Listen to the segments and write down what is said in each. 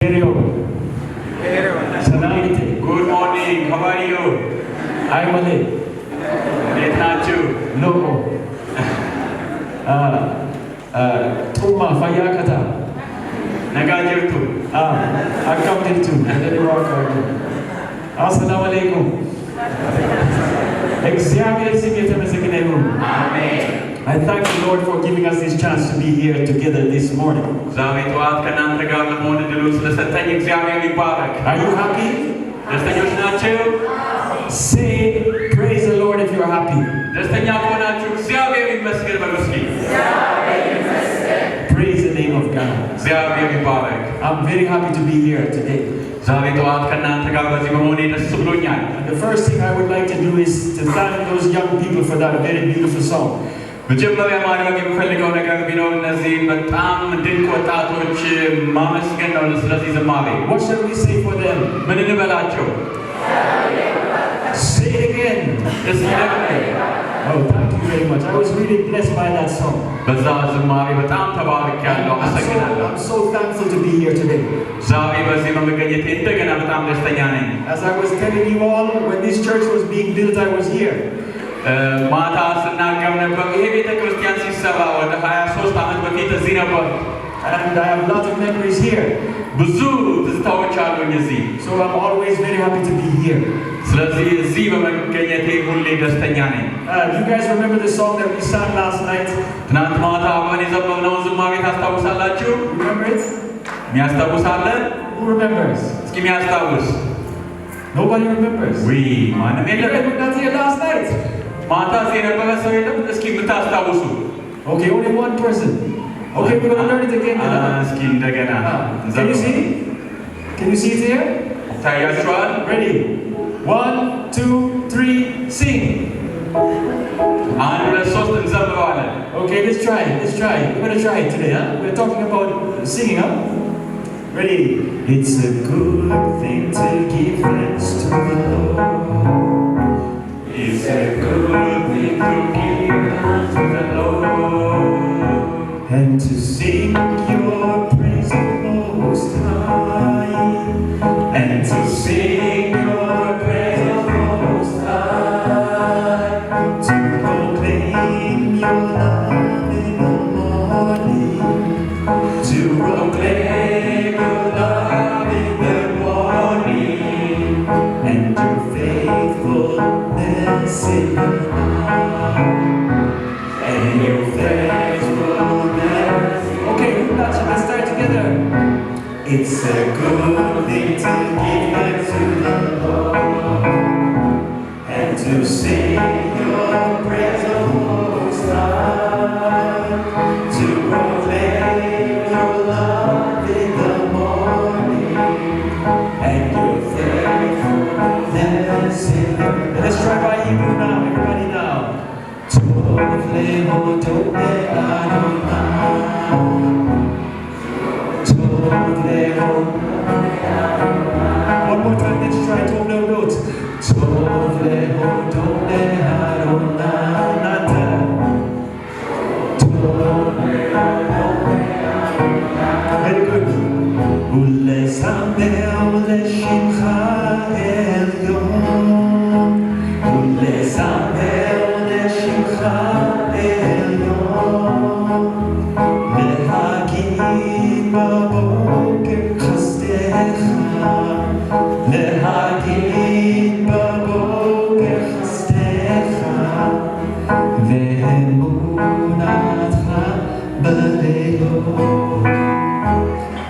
Good morning. How are you? I'm Malay. Nachu. No. Tuma Fayakata. Nagajirtu. I come to Assalamu alaikum. Amen. I thank the Lord for giving us this chance to be here together this morning. Are you happy? Say, praise the Lord if you are happy. Praise the name of God. I'm very happy to be here today. And the first thing I would like to do is to thank those young people for that very beautiful song. What shall we say for them? Say it again. Oh, thank you very much. I was really blessed by that song. I'm so thankful to be here today. As I was telling you all, when this church was being built, I was here. And I have lots of memories here. So I'm always very happy to be here. You guys remember the song that we sang last night? Remember it? Who remembers? Nobody remembers. You guys were not here last night. Okay, only one person. Okay, we're going to learn it again. Can you see? Can you see it here? Ready? 1, 2, 3, sing. Okay, let's try it. We're going to try it today, huh? We're talking about singing, huh? Ready? It's a good thing to give thanks to the Lord. It's a good thing to give thanks to the Lord, and to sing your praise most high, and to sing your praise most high, to proclaim your love in the morning, to proclaim your love in the morning, and your faithfulness in the night, and your faithfulness. Okay, let's start together. It's a good thing to give thanks to the Lord, and to sing your praise most high, to proclaim your love in the morning, and your faithfulness in the night. Let's try by Hebrew now, everybody now. One more time, let's try Tov Lehodot. Tov Lehodot le'Adonai Natan. Very good. ולזמר לשמך עליון, ולזמר לשמך עליון, להגיד בבוקר חסדך, להגיד בבוקר חסדך, ואמונתך בלילות,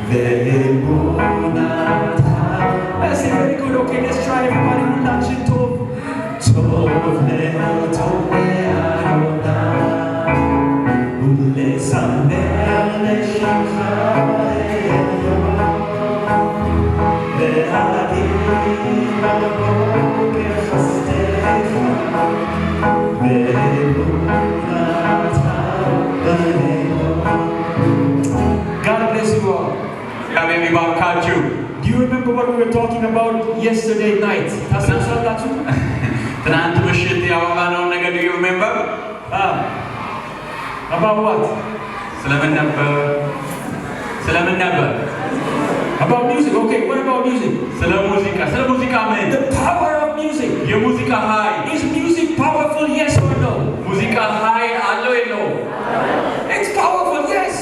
ואמונתך. That's it, very good. Okay, let's try everybody. We're launching Tov. Tov le'Adonai, ולזמר לשמך עליון, להגיד בבוקר חסדך, ואמונתך בלילות. God bless you all. Do you remember what we were talking about yesterday night? Do you remember? About what? Salaman number. About music, okay, what about music? ስለ ሙዚቃ ምን? The power of music. የሙዚቃ ኃይል Is music powerful, yes or no? ሙዚቃ ኃይል አለው የለውም? It's powerful, yes.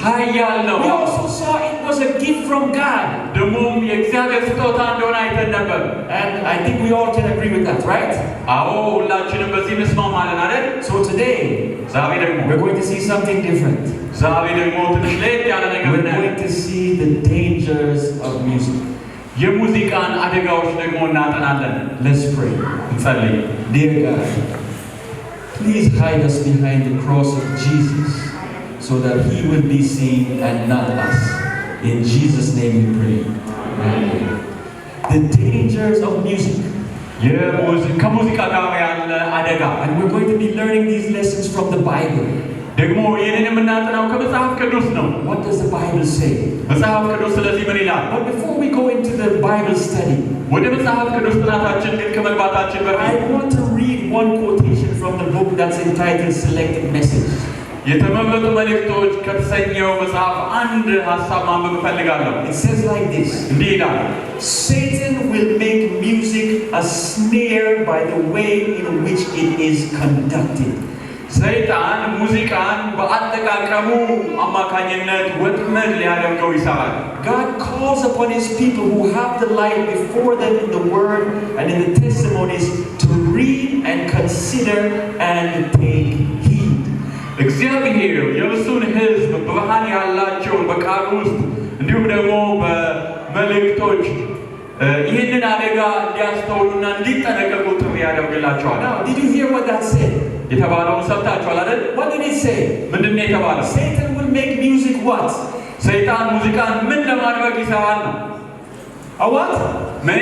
ኃይል ያለው We also saw it was a gift from God. ደግሞም የእግዚአብሔር ስጦታ እንደሆነ አይተን ነበር። And I think we all can agree with that, right? አዎ ሁላችንም በዚህ እንስማማለን አይደል? So today, ዛሬ ደግሞ we're going to see something different. ዛሬ ደግሞ ትንሽ ለየት ያለ ነገር We're እናያለን። going to see the dangers of music. የሙዚቃን አደጋዎች ደግሞ እናጠናለን። Let's pray. እንጸልይ። Dear God, please hide us behind the cross of Jesus so that he will be seen and not us. In Jesus' name we pray. Amen. The dangers of music. ከሙዚቃ ጋር ያለ አደጋ And we're going to be learning these lessons from the Bible. ደግሞ ይህንን የምናጠናው ከመጽሐፍ ቅዱስ ነው። What does the Bible say? መጽሐፍ ቅዱስ ስለዚህ ምን ይላል? But before we go into the Bible study, ወደ መጽሐፍ ቅዱስ ጥናታችን ግን ከመግባታችን I በፊት want to read one quotation from the book that's entitled Selected Message. የተመረጡ መልእክቶች ከተሰኘው መጽሐፍ አንድ ሐሳብ ማንበብ እፈልጋለሁ። It says like this. እንዲህ ይላል። Satan will make music a snare by the way in which it is conducted. ሰይጣን ሙዚቃን በአጠቃቀሙ አማካኝነት ወጥመድ ሊያደርገው ይሰራል። God calls upon his people who have the light before them in the word and in the testimonies to read and consider and take heed. እግዚአብሔር የእርሱን ሕዝብ ብርሃን ያላቸውን በቃሉ ውስጥ እንዲሁም ደግሞ በመልእክቶች ይህንን አደጋ እንዲያስተውሉና እንዲጠነቀቁ ጥሪ ያደርግላቸዋል። Now, did you hear what that said? የተባለውን ሰምታችኋል አይደል? What did it say? ምንድን ነው የተባለው? Satan will make music what? ሰይጣን ሙዚቃን ምን ለማድረግ ይሰራል ነው? A what? ምን?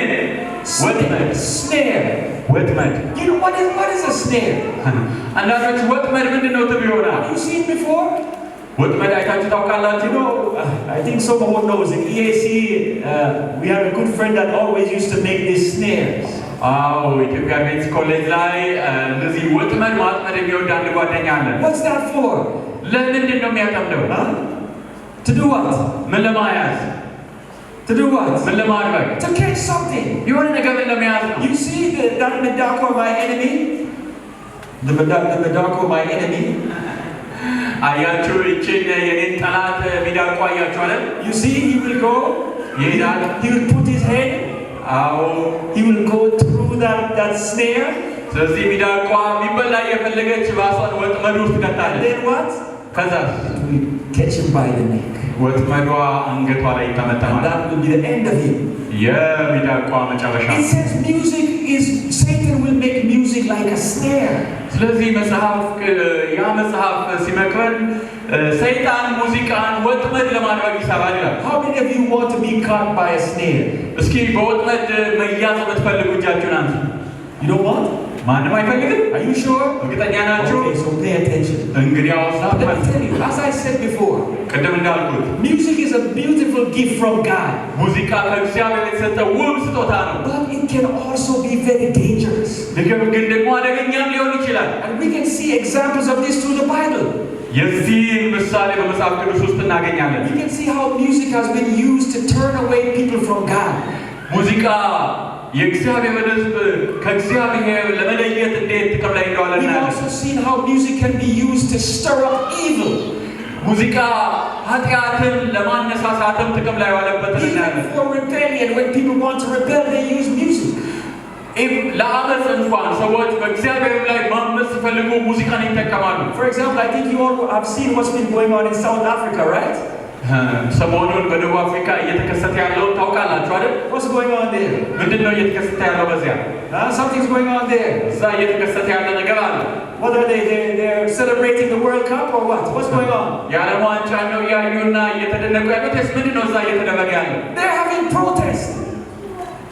ወጥመድ። Snare. ወጥመድ። You know what is a snare? አንዳንዶች ወጥመድ ምንድን ነው ትሉ ይሆናል። Have you seen before? ወጥመድ አይታችሁ ታውቃላችሁ? You know, I think someone knows in EAC, we have a good friend that always used to make these snares. አዎ ኢትዮጵያ ቤት ኮሌጅ ላይ እንደዚህ ወጥመድ ማጥመድ የሚወድ አንድ ጓደኛ አለ። What's that for? ለምንድን ነው የሚያጠምደው? To do what? ምን ለማያዝ? To do what? ምን ለማድረግ? To catch something. የሆነ ነገር ለመያዝ ነው። You see that Medako, my enemy? The Medako, my enemy? አያችሁ እቺን የኔን ጠላት ሚዳቋ አያችሁ አይደል? You see, he will go, ይሄዳል። he will put his head, አዎ he will go through that snare, ስለዚህ ሚዳቋ የሚበላ የፈለገች ራሷን ወጥመድ ውስጥ and ከታለች። then what? ከዛ We catch him by the neck. ወጥመዷ አንገቷ ላይ And ተመተማል። that will be the end of him. የሚዳቋ መጨረሻ። It says Satan will make music like a snare. ስለዚህ ያ መጽሐፍ ሲመክረን ሰይጣን ሙዚቃን ወጥመድ ለማድረግ ይሰራል ይላል። How many of you want to be caught by a snare? እስኪ በወጥመድ መያዝ የምትፈልጉ እጃችሁን አንሱ። You don't want? ማንም አይፈልግም? Are you sure? እርግጠኛ ናችሁ? Okay, so pay attention. እንግዲያውስ Now let me tell you, as I said before, ቅድም እንዳልኩት music is a beautiful gift from God. ሙዚቃ ከእግዚአብሔር የተሰጠ ውብ ስጦታ ነው። But it can also be very dangerous. ነገር ግን ደግሞ አደገኛም ሊሆን ይችላል። And we can see examples of this through the Bible. የዚህን ምሳሌ በመጽሐፍ ቅዱስ ውስጥ እናገኛለን። We can see how music has been used to turn away people from God. ሙዚቃ የእግዚአብሔርን ሕዝብ ከእግዚአብሔር ለመለየት እንዴት ጥቅም ላይ እንደዋለ We've እናያለን። also seen how music can be used to stir up evil. ሙዚቃ ኃጢአትን ለማነሳሳትም ጥቅም ላይ ዋለበትን Even እናያለን። for rebellion, when people want to rebel, they use music. ለአመፅ እንኳን ሰዎች በእግዚአብሔር ላይ ማመፅ ሲፈልጉ ሙዚቃን ይጠቀማሉ። For example, I think you all have seen what's been going on in South Africa, right? ሰሞኑን በደቡብ አፍሪካ እየተከሰተ ያለውን ታውቃላችሁ አይደል? What's going on there? ምንድን ነው እየተከሰተ ያለው በዚያ? Something's going on there. እዛ እየተከሰተ ያለ ነገር አለ። What are they? They're celebrating the World Cup or what? What's going on? የዓለም ዋንጫ ነው እያዩና እየተደነቁ ያሉት ስ ምንድን ነው እዛ እየተደረገ ያለው? They're having protest.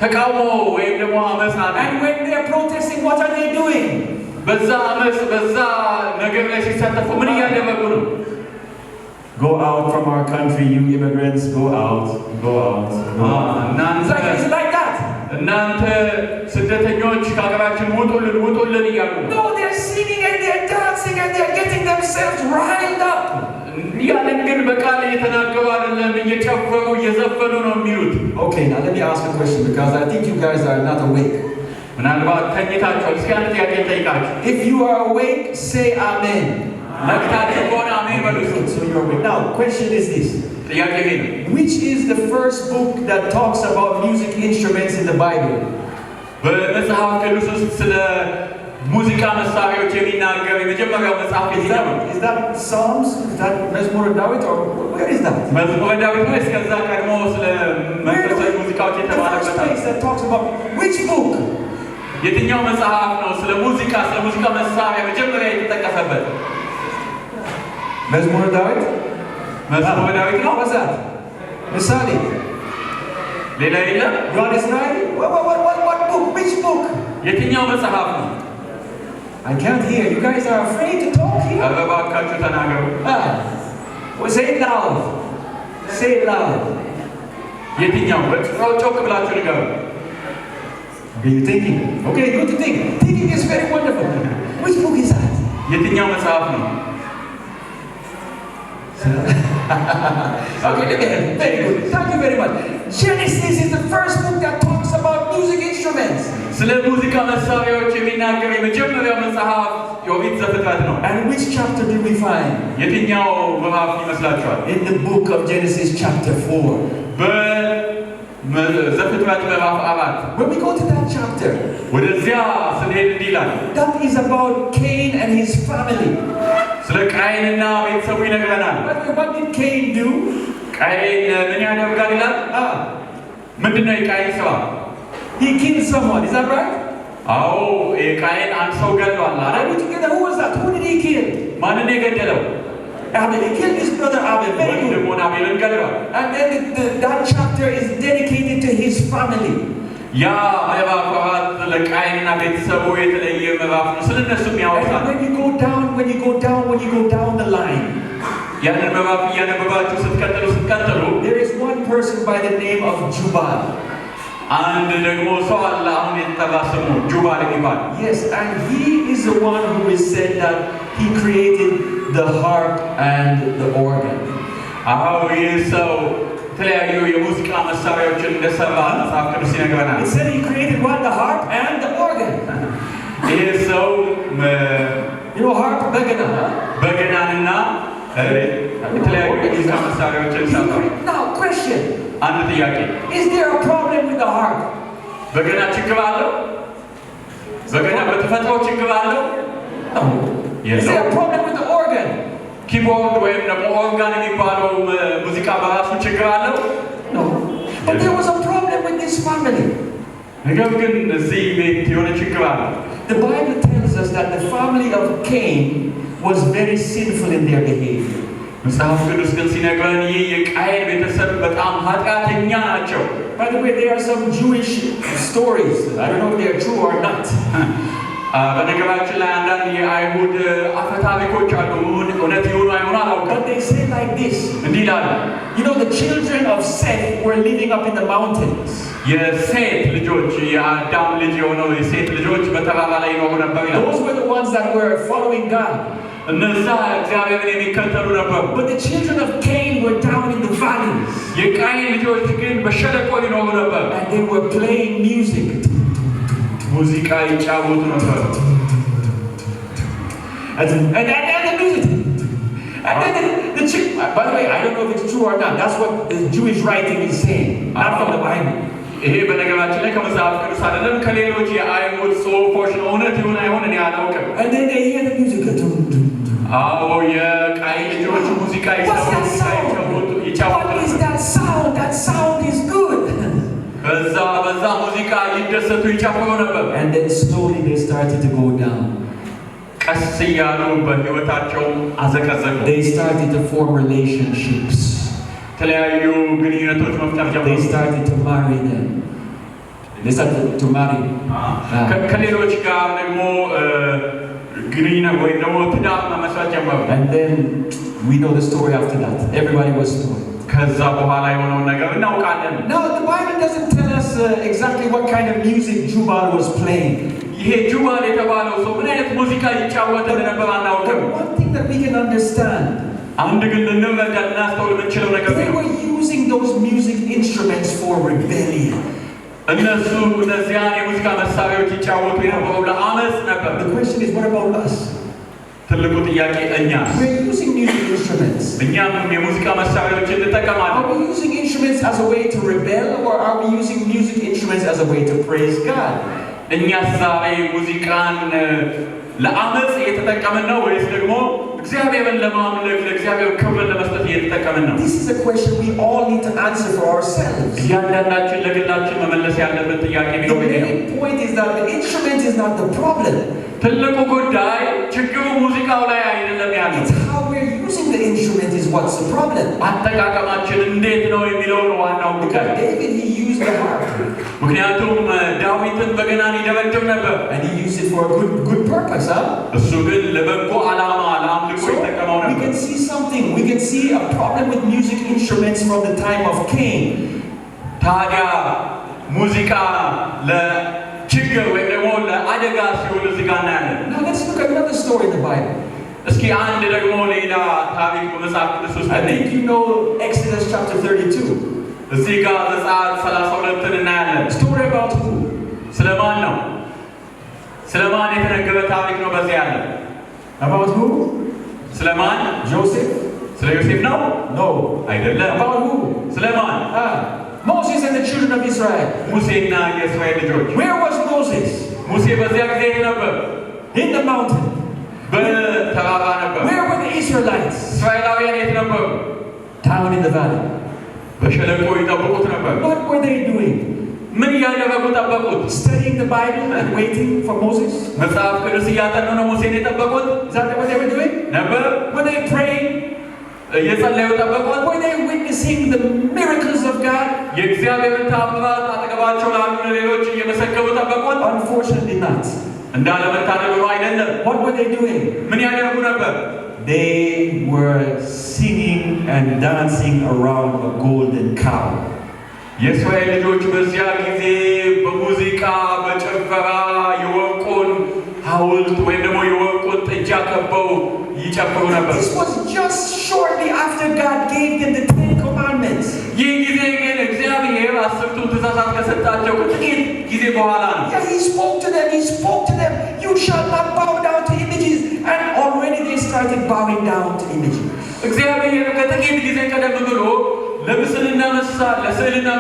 ተቃውሞ ወይም ደግሞ አመፅ አለ። And when they're protesting, what are they doing? በዛ አመፅ በዛ ነገር ላይ ሲሳተፉ ምን እያደረጉ ነው? Go out from our country, you immigrants. Go out. Go out. Go out. Is it like that? እናንተ ስደተኞች ከሀገራችን ውጡልን እያሉ No, they're singing and they're dancing and they're getting themselves riled up. ያንን ግን በቃል እየተናገሩ አይደለም እየጨፈሩ እየዘፈኑ ነው የሚሉት። Okay, now let me ask a question because I think you guys are not awake. ምናልባት ተኝታችኋል። እስኪ አንድ ጥያቄ ልጠይቃችሁ። If you are awake, say amen. ነቅታችሁ ከሆነ አሜን በሉ። So you're awake. Now, question is this. ጥያቄ ይሄ ነው። Which is the first book that talks about music instruments in the Bible? በመጽሐፍ ቅዱስ ውስጥ ስለ ሙዚቃ መሳሪያዎች የሚናገር የመጀመሪያው መጽሐፍ የትኛው ነው? Is that Psalms? Is that መዝሙረ ዳዊት or where is that? መዝሙረ ዳዊት ነው። እስከዛ ቀድሞ ስለ መንፈሳዊ ሙዚቃዎች The first የተባለበት place that talks about which book? የትኛው መጽሐፍ ነው ስለ ሙዚቃ መሳሪያ መጀመሪያ የተጠቀሰበት? መዝሙረ ዳዊት? መዝሙረ ዳዊት ነው። What's that? ምሳሌ? ሌላ የለም? ዮሐንስ ራእይ? What book? Which book? የትኛው መጽሐፍ ነው? I can't hear. You guys are afraid to talk here. ኧረ እባካችሁ ተናገሩ። Well, say it loud. Say it loud. የትኛው? ጮክ ብላችሁ ንገሩ። Okay, you're thinking. Okay, good to think. Thinking is very wonderful. Which book is that? የትኛው መጽሐፍ ነው? Okay, let me help. Very good. Thank you very much. Genesis is the first book that talks about music instruments. ስለ ሙዚቃ መሳሪያዎች የሚናገር የመጀመሪያው መጽሐፍ ኦሪት ዘፍጥረት ነው። And which chapter do we find? የትኛው ምዕራፍ ይመስላችኋል? In the book of Genesis chapter 4. በዘፍጥረት ምዕራፍ 4 When we go to that chapter, ወደዚያ ስንሄድ እንዲህ ይላል። that is about Cain and his family. ስለ ቃየንና ቤተሰቡ ይነግረናል። What did Cain do? ቃየን ምን ያደርጋል ይላል? ምንድነው የቃየን ስራ? He killed someone. Is that right? አዎ የቃየን አንድ ሰው ገድሏል አይደል? Are we together? Who was that? Who did he kill? ማንን የገደለው? Abel. He killed his brother Abel. Very good. ወንድሙን አቤልን ገድሏል። And then that chapter is dedicated to his family. ያ ምዕራፍ 4 ለቃየንና ቤተሰቡ የተለየ ምዕራፍ ነው። ስለነሱም ያወራል። And when you go down the line, ያንን ምዕራፍ እያነበባችሁ ስትቀጥሉ there is one person by the name of Jubal. አንድ ደግሞ ሰው አለ አሁን የተጠራ ስሙ ጁባል የሚባል። Yes, and he is the one who is said that he created the harp and the organ. አዎ ይህ ሰው የተለያዩ የሙዚቃ መሳሪያዎችን እንደሰራ መጽሐፍ ቅዱስ ይነግረናል። It said he created what? The harp and the organ. ይህ ሰው harp, በገናንና የተለያዩ የሙዚቃ መሳሪያዎችን ሰራ። Now, question. አንድ ጥያቄ። Is there a problem with the harp? በገና ችግር አለው? በገና በተፈጥሮ ችግር አለው? No. Is there a problem with the organ? ኪቦርድ ወይም ደግሞ ኦርጋን የሚባለው ሙዚቃ በራሱ ችግር አለው? No. But there was a problem with this family. ነገር ግን እዚህ ቤት የሆነ ችግር አለ። The Bible tells us that the family of Cain was very sinful in their behavior. መጽሐፍ ቅዱስ ግን ሲነግረን ይህ የቃየን ቤተሰብ በጣም ኃጢአተኛ ናቸው። By the way, there are some Jewish stories. I don't know if they are true or not. በነገራችን ላይ አንዳንድ የአይሁድ አፈ ታሪኮች አሉ። እውነት ይሁኑ አይሁኑ አላውቅም። But they say like this. እንዲህ ይላሉ። The children of Seth were living up in the mountains. የሴት ልጆች የአዳም ልጅ የሆነው የሴት ልጆች በተራራ ላይ ይኖሩ ነበር ይላል። Those were the ones that were following God. እነዛ እግዚአብሔርን የሚከተሉ ነበሩ። But the children of Cain were down in the valleys. የቃየን ልጆች ግን በሸለቆ ይኖሩ ነበር። And they were playing music. ሙዚቃ ይጫወቱ ነበር። And the music. And then the by the way, I don't know if it's true or not. That's what the Jewish writing is saying, not from the Bible. ይሄ በነገራችን ላይ ከመጽሐፍ ቅዱስ አይደለም ከሌሎች የአይሁድ ጽሑፎች ነው። እውነት ይሁን አይሁን እኔ አላውቅም። And then they hear the music. አዎ የቃየን ልጆች ሙዚቃ What's that sound? What is that sound? That sound is good. በዛ ሙዚቃ ይደሰቱ ይጨፍሩ ነበር። And then slowly they started to go down. ቀስ እያሉ በሕይወታቸው አዘቀዘቁ። They started to form relationships. የተለያዩ ግንኙነቶች መፍጠር ጀመሩ። They started to marry them. They started to marry. ከሌሎች ጋር ደግሞ ግንኙነት ወይም ደግሞ ትዳር መመስረት ጀመሩ። And then we know the story after that. Everybody was told. ከዛ በኋላ የሆነውን ነገር እናውቃለን። Now the Bible doesn't tell us exactly what kind of music Jubal was playing. ይሄ ጁባል የተባለው ሰው ምን አይነት ሙዚቃ ይጫወት እንደነበር አናውቅም። One thing that we can understand አንድ ግን ልንረዳና አስተውል የምንችለው ነገር They were using those music instruments for rebellion. እነሱ እነዚያን የሙዚቃ መሳሪያዎች ይጫወቱ የነበረው ለአመፅ ነበር። The question is, what about us? ትልቁ ጥያቄ እኛስ? We're using music instruments. እኛም የሙዚቃ መሳሪያዎችን እንጠቀማለን። Are we using instruments as a way to rebel, or are we using music instruments as a way to praise God? እኛስ ዛሬ ሙዚቃን ለአመፅ እየተጠቀምን ነው ወይስ ደግሞ እግዚአብሔርን ለማምለክ ለእግዚአብሔር ክብርን ለመስጠት እየተጠቀምን ነው? This is a question we all need to answer for ourselves. እያንዳንዳችን ለግላችን መመለስ ያለበት ጥያቄ The ቢሆን ነው። main point is that the instrument is not the problem. ትልቁ ጉዳይ ችግሩ ሙዚቃው ላይ አይደለም ያለው። It's how we're using the instrument is what's the problem. አጠቃቀማችን እንዴት ነው የሚለው ነው ዋናው ጉዳይ። David, he used the harp. ምክንያቱም ዳዊትን በገናን ይደበድብ ነበር And he used it for a good purpose, huh? እሱ ግን ለበጎ ዓላማ ለአምልኮ ይጠቀመው We ነበር። can see something. We can see a problem with music instruments from the time of Cain. ታዲያ ሙዚቃ ለችግር ወይም ደግሞ ለአደጋ ሲሆን እዚህ ጋር እናያለን። Now let's look at another story in the Bible. እስኪ አንድ ደግሞ ሌላ ታሪክ በመጽሐፍ ቅዱስ ውስጥ I think you know Exodus chapter 32. እዚህ ጋር ዘጸአት 32ን እናያለን። Story about who? ስለማን ነው? ስለማን የተነገረ ታሪክ ነው በዚህ ያለ? About who? ስለማን? Joseph? ስለ ዮሴፍ ነው? No. አይደለም። About who? ስለማን? Moses and the children of Israel. ሙሴና የእስራኤል ልጆች። Where was Moses? ሙሴ በዚያ ጊዜ ነበር? In the mountain. በተራራ ነበር። Where were the Israelites? እስራኤላውያን የት ነበሩ? Down in the valley. በሸለቆ ይጠብቁት ነበር። What were they doing? ምን እያደረጉ ጠበቁት? Studying the Bible and waiting for Moses? መጽሐፍ ቅዱስ እያጠኑ ነው ሙሴን የጠበቁት? Is that what they were doing? ነበር? Were they praying? እየጸለዩ ጠበቁት? Were they witnessing the miracles of God? የእግዚአብሔርን ታምራት አጠገባቸው ላሉ ሌሎች እየመሰከሩ ጠበቁት? Unfortunately not. እንዳለመታደል ነው አይደለም። What were they doing? ምን ያደርጉ ነበር? They were singing and dancing around a golden cow. የእስራኤል ልጆች በዚያ ጊዜ በሙዚቃ በጭፈራ የወርቁን ሐውልት ወይም ደግሞ የወርቁን ጥጃ ከበው ይጨፍሩ ነበር። This was just shortly after God gave them the 10 commandments. ይህ ጊዜ ግን እግዚአብሔር አስርቱን ትእዛዛት ከሰጣቸው ከጥቂት ጊዜ በኋላ ነው። Yeah, he spoke to them, you shall not bow down to images, and already they started bowing down to images. እግዚአብሔር ከጥቂት ጊዜ ቀደም ብሎ ለስዕልና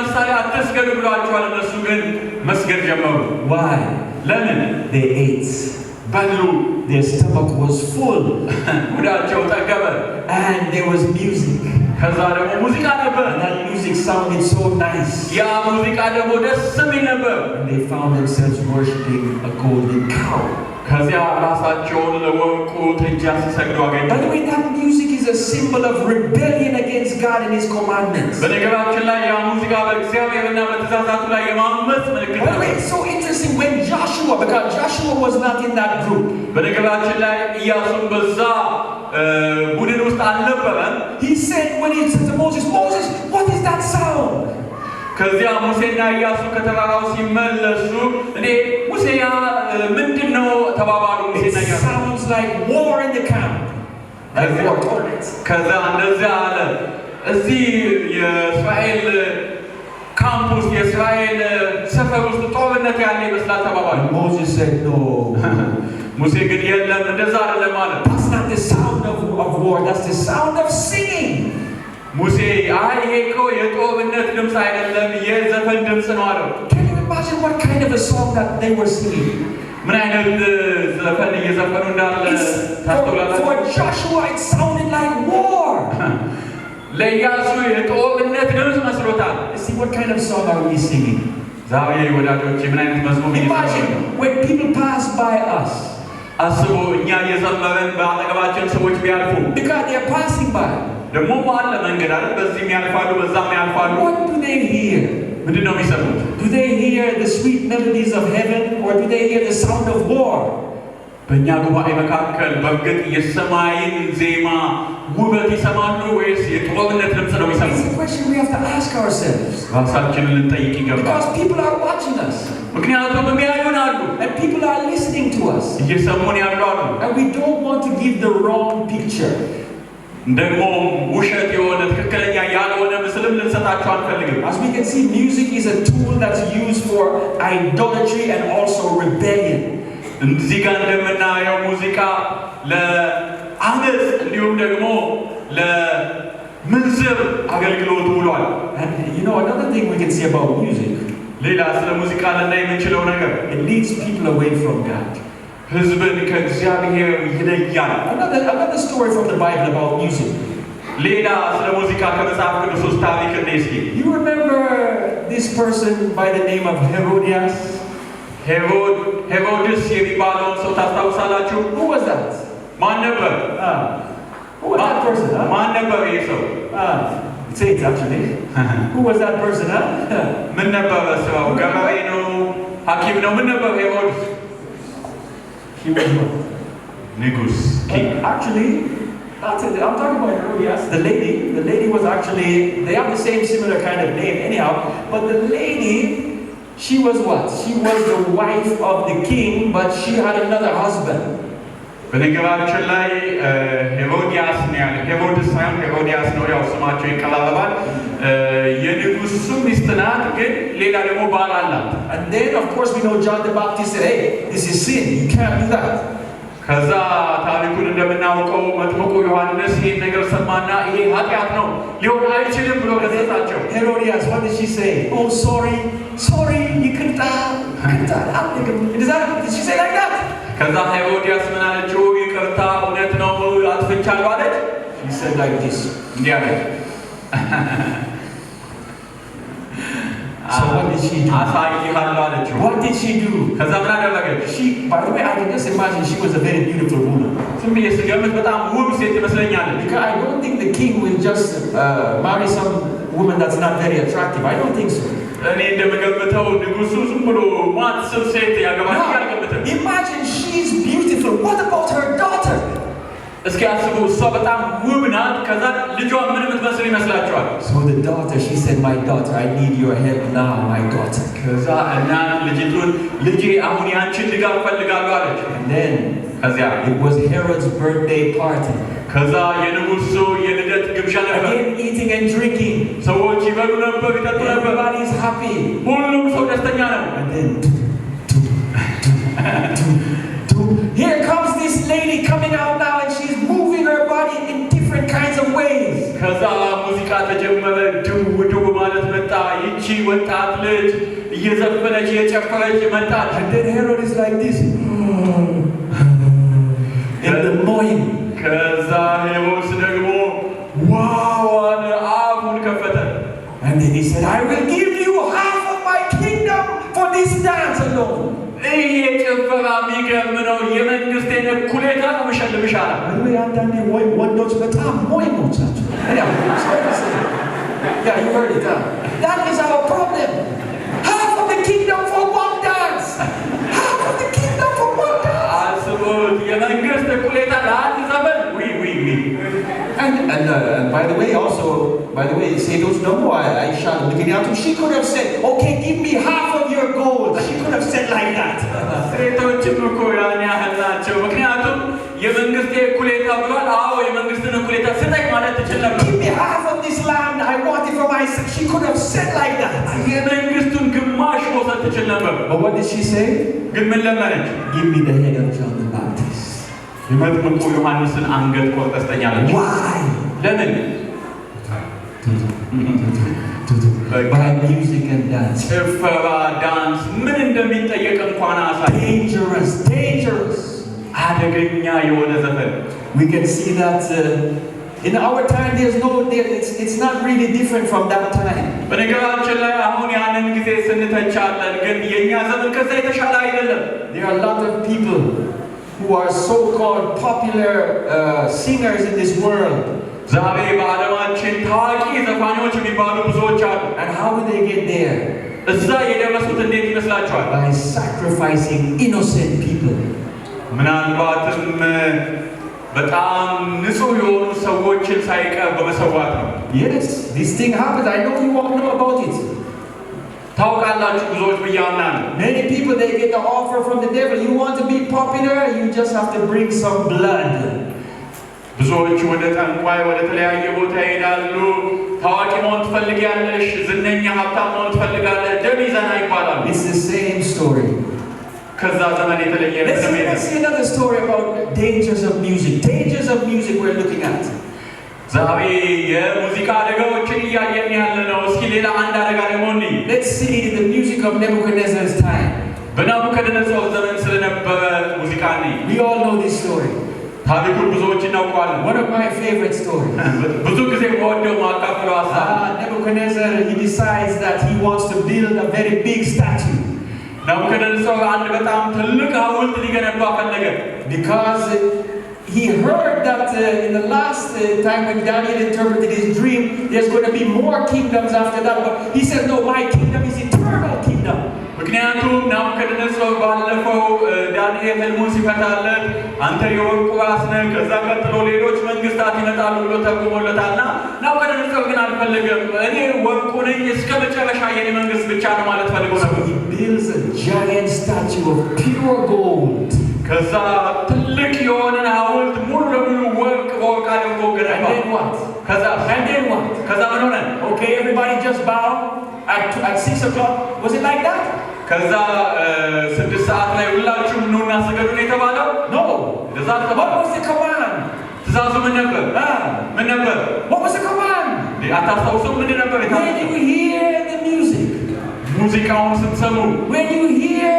ምሳሌ አትስገዱ ብሏቸዋል። እነሱ ግን መስገድ ጀመሩ። Why? ለምን? They ate. በሉ። Their stomach was full. ሆዳቸው ጠገበ። And there was music. ከዛ ደግሞ ሙዚቃ ነበር። And that music sounded so nice. ያ ሙዚቃ ደግሞ ደስ የሚል ነበር። And they found themselves worshiping a golden cow. ከዚያ ራሳቸውን ለወርቁ ጥጃ ሲሰግዱ አገኙ። By the way, that music is a symbol of rebellion against God and His commandments. በነገራችን ላይ ያ ሙዚቃ በእግዚአብሔርና በትእዛዛቱ ላይ የማመፅ ምልክት By the ነው። way, it's so interesting when Joshua, because Joshua was not in that group. በነገራችን ላይ ኢያሱም በዛ ቡድን ውስጥ አልነበረም። He said when he said to Moses, what is that sound? ከዚያ ሙሴና ኢያሱ ከተራራው ሲመለሱ ሙሴ ያ ምንድነው ተባባሉ። ሙሴና ኢያሱ sounds like war in the camp. ከዛ እንደዚያ አለ። እዚህ የእስራኤል ካምፕ ውስጥ የእስራኤል ሰፈር ውስጥ ጦርነት ያለ ይመስላል ተባባሉ። Moses said no. ሙሴ ግን የለም እንደዛ አይደለም ማለት። That's not the sound of war, that's the sound of singing. ሙሴ ይሄ እኮ የጦርነት ድምፅ አይደለም የዘፈን ድምፅ ነው አለው። Can you imagine what kind of a song that they were singing? ምን አይነት ዘፈን እየዘፈኑ እንዳለ ታስተውላላችሁ? For Joshua it sounded like war. ለኢያሱ የጦርነት ድምፅ መስሎታል። See, what kind of song are we singing? ዛሬ ወዳጆቼ ምን አይነት መዝሙር Imagine when people pass by us. አስቡ እኛ እየዘመርን በአጠገባችን ሰዎች ቢያልፉ Because they are passing by. ደግሞ አለ መንገድ አይደል? በዚህም ያልፋሉ በዛም ያልፋሉ። What do they hear? ምንድን ነው የሚሰሙት? Do they hear the sweet melodies of heaven, or do they hear the sound of war? በእኛ ጉባኤ መካከል በእርግጥ የሰማይን ዜማ ውበት ይሰማሉ ወይስ የጦርነት ድምፅ ነው የሚሰሙት? It's a question we have to ask ourselves. ራሳችንን ልንጠይቅ ይገባል። Because people are watching us. ምክንያቱም የሚያዩን አሉ። And people are listening to us. እየሰሙን ያሉ አሉ። And we don't want to give the wrong picture. ደግሞ ውሸት የሆነ ትክክለኛ ያልሆነ ምስልም ልንሰጣቸው አንፈልግም። As we can see, music is a tool that's used for idolatry and also rebellion. እዚህ ጋር እንደምናየው ሙዚቃ ለአመፅ እንዲሁም ደግሞ ለምንዝር አገልግሎት ውሏል። And you know, another thing we can see about music, ሌላ ስለ ሙዚቃ ልናይ የምንችለው ነገር it leads people away from God. ህዝብን ከእግዚአብሔር ይለያል። Another story from the Bible about music. ሌላ ስለ ሙዚቃ ከመጽሐፍ ቅዱስ ውስጥ ታሪክ እስኪ You remember this person by the name of Herodias? ሄሮድስ የሚባለውን ሰው ታስታውሳላችሁ? Who was that? ማን ነበር? Who was that person? ማን ነበር ይህ ሰው? Say it actually. Who was that person? ምን ነበር ስራው? ገበሬ ነው? ሐኪም ነው? ምን ነበር ሄሮድስ? He was what? ንጉስ king. Actually, I'm talking about Herodias. The lady was actually, they have the same similar kind of name anyhow, but the lady, she was what? She was the wife of the king, but she had another husband. በነገራችን ላይ ሄሮዲያስ ነው ያለው። ሄሮድስ ሳይሆን ሄሮዲያስ ነው፣ ያው ስማቸው ይቀላቀላል። የንጉሱ ሚስት ናት፣ ግን ሌላ ደግሞ ባል አላት። And then of course we know John the Baptist said, hey, this is sin, you can't do that. ከዛ ታሪኩን እንደምናውቀው መጥምቁ ዮሐንስ ይህን ነገር ሰማና ይሄ ኃጢአት ነው ሊሆን አይችልም ብሎ ገሰጻቸው። Herodias, what did she say? Oh, sorry, ይቅርታ። Did she say like that? ከዛ ሄሮዲያስ ምን አለችው? ይቅርታ እውነት ነው አጥፍቻለሁ አለች። She said like this. እንዲህ አለች። So what did she do? አሳይሃለሁ አለችው። What did she do? ከዛ ምን አደረገች? By the way, I can just imagine she was a very beautiful woman. ዝም ብዬ ስገምት በጣም ውብ ሴት ትመስለኛለች። Because I don't think the king will just marry some woman that's not very attractive. I don't think so. እኔ እንደምገምተው ንጉሱ ዝም ብሎ ማትስብ ሴት ያገባል አልገምትም። Imagine she's beautiful. What about her daughter? እስኪ አስቡ፣ እሷ በጣም ውብ ናት። ከዛ ልጇ ምን የምትመስል ይመስላችኋል? So the daughter, she said, my daughter, I need your help now, my daughter. ከዛ እናት ልጅቱን ልጄ አሁን ያንቺን ድጋፍ ፈልጋለሁ አለች። And then ከዚያ it was Herod's birthday party. ከዛ የንጉሱ የልደት ግብዣ ነበር። Again, eating and drinking. ሰዎች ይበሉ ነበር፣ ይጠጡ ነበር። Everybody is happy. ሁሉም ሰው ደስተኛ ነው። And then here comes this lady coming out now, and she's moving her body in different kinds of ways. ከዛ ሙዚቃ ተጀመረ። ድው ማለት መጣ። ይቺ ወጣት ልጅ እየዘፈነች እየጨፈረች መጣች። And then Herod is like this. In the morning. ከዛ ሄሮድስ ደግሞ ዋው አለ፣ አፉን ከፈተ። And then he said, I will give you half of my kingdom for this dance alone. ይሄ ጭፈራ የሚገርም ነው፣ የመንግስቴን እኩሌታ ነው የምሸልምሽ አለ። አንዳንዴ ወንዶች በጣም ሞኞች ናቸው። Yeah, you heard it. That is our problem. Half of the kingdom for one dance. Half of the kingdom for one dance. አስቡት፣ የመንግስት እኩሌታ ለአንድ ዘመን። And by the way, ሴቶች ደግሞ አይሻልም። ምክንያቱም she could have said, okay, give me half of your gold. She could have said like that. ሴቶችም እኮ ያን ያህል ናቸው። ምክንያቱም የመንግስቴ እኩሌታ ብሏል። አዎ የመንግስትን እኩሌታ ስጠኝ ማለት ትችል ነበር። Give me half of this land. I want it for myself. She could have said like that. የመንግስቱን ግማሽ መውሰድ ትችል ነበር። But what did she say? ግን ምን ለመነች? Give me the head of John the Baptist. የመጥምቁ ዮሐንስን አንገት ቆርጠህ ስጠኝ አለች። Why? ለምን? By music and dance. ጭፈራ፣ ዳንስ ምን እንደሚጠየቅ እንኳን አሳይ። Dangerous. አደገኛ የሆነ ዘፈን። We can see that in our time it's not really different from that time. በነገራችን ላይ አሁን ያንን ጊዜ ስንተቻለን፣ ግን የኛ ዘመን ከዛ የተሻለ አይደለም። There are a lot of people who are so-called popular singers in this world. ዛሬ በዓለማችን ታዋቂ ዘፋኞች የሚባሉ ብዙዎች አሉ። And how do they get there? እዛ የደረሱት እንዴት ይመስላችኋል? By sacrificing innocent people. ምናልባትም በጣም ንጹህ የሆኑ ሰዎችን ሳይቀር በመሰዋት ነው። Yes, this thing happens. I know you all know about it. ታውቃላችሁ ብዙዎች ብዬ አምናለሁ። Many people, they get the offer from the devil. You want to be popular, you just have to bring some blood. ብዙዎች ወደ ጠንቋይ ወደ ተለያየ ቦታ ይሄዳሉ። ታዋቂ መሆን ትፈልጊያለሽ፣ ዝነኛ ሀብታም መሆን ትፈልጋለህ፣ ደም ይዘና ይባላል። It's the same story. ከዛ ዘመን የተለየ Let's see another story about dangers of music. Dangers of music we're looking at. ዛሬ የሙዚቃ አደጋዎችን እያየን ያለ ነው። እስኪ ሌላ አንድ አደጋ ደግሞ እንይ። Let's see it in the music of Nebuchadnezzar's time. በናቡከደነጾር ዘመን ስለነበረ ሙዚቃ ነይ። We all know this story. ታሪኩን ብዙዎች እናውቀዋለን። One of my favorite stories. ብዙ ጊዜ ወደው ማካፈሉ ሐሳብ Nebuchadnezzar, he decides that he wants to build a very big statue. ናቡከደነጾር አንድ በጣም ትልቅ ሐውልት ሊገነባ ፈለገ። Because he heard that in the last time when Daniel interpreted his dream, there's going to be more kingdoms after that. But he said, no, my kingdom is eternal kingdom. ምክንያቱም ናቡከደነጾር ባለፈው ዳንኤል ሕልሙን ሲፈታለት አንተ የወርቁ ራስ ነህ፣ ከዛ ቀጥሎ ሌሎች መንግስታት ይመጣሉ ብሎ ተርጉሞለታልና ናቡከደነጾር ግን አልፈለገም። እኔ ወርቁ ነኝ፣ እስከ መጨረሻ የኔ መንግስት ብቻ ነው ማለት ፈልጎ ነበር። He builds a giant statue of pure gold. ከዛ ትልቅ የሆነ ሐውልት ሙሉ ለሙሉ ወርቅ በወርቅ አድርጎ ገነባ። And then what? ከዛ ምን ሆነ? Okay, everybody just bow at 6 o'clock. Was it like that? ከዛ 6 ሰዓት ላይ ሁላችሁም ኑና ስገዱ ነው የተባለው? No. What was the command? ትእዛዙ ምን ነበር? ምን ነበር? What was the command? አታስታውሱም? ምን ነበር? When you hear the music, ሙዚቃውን ስትሰሙ when you hear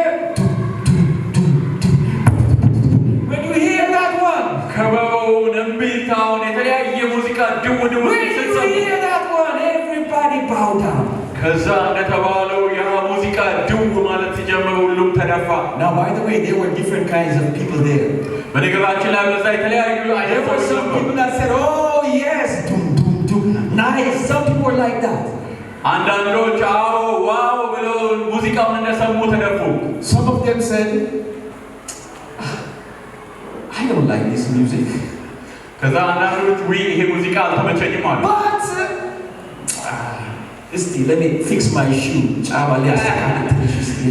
that one, ከበሮውን፣ እምቢልታውን፣ የተለያየ ሙዚቃ ድው when you hear that one, everybody bow down. ከዛ እንደተባለው ያ ሙዚቃ ድው ማለት ሲጀምር ሁሉም ተደፋ። Now, by the way, there were different kinds of people there. በነገራችን ላይ በዛ የተለያዩ There were some people that said, "Oh yes, dum dum dum, nice." Some people were like that. አንዳንዶች አዎ ዋው ብለው ሙዚቃውን እንደሰሙ ተደፉ። Some of them said, "I don't like this music." ከዛ አንዳንዶች ይሄ ሙዚቃ አልተመቸኝም አሉ። But let me fix my shoe.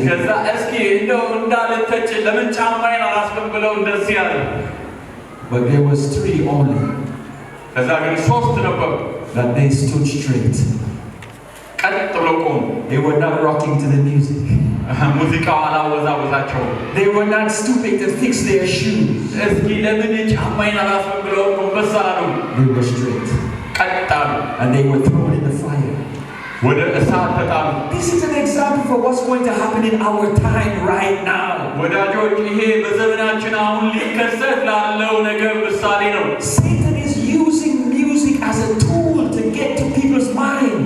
ከዛ እስኪ እንደው እንዳልተች ለምን ጫማዬን አላስብም ብለው እንደዚህ አሉ። But there was 3 only. ከዛ ግን 3 ነበሩ that they stood straight. ቀጥ ብለው ቆሙ። They were not rocking to the music. ሙዚቃው አላወዛወዛቸውም። They were not stooping to fix their shoes. እስኪ ለምን ጫማዬን አላስብም ብለው ጎንበስ አሉ። They were straight. ቀጥ አሉ። And they were thrown in the fire. ወደ እሳት ተጣሉ። This is an example for what's going to happen in our time right now. ወዳጆች ይሄ በዘመናችን አሁን ሊከሰት ላለው ነገር ምሳሌ ነው። Satan is using music as a tool to get to people's mind.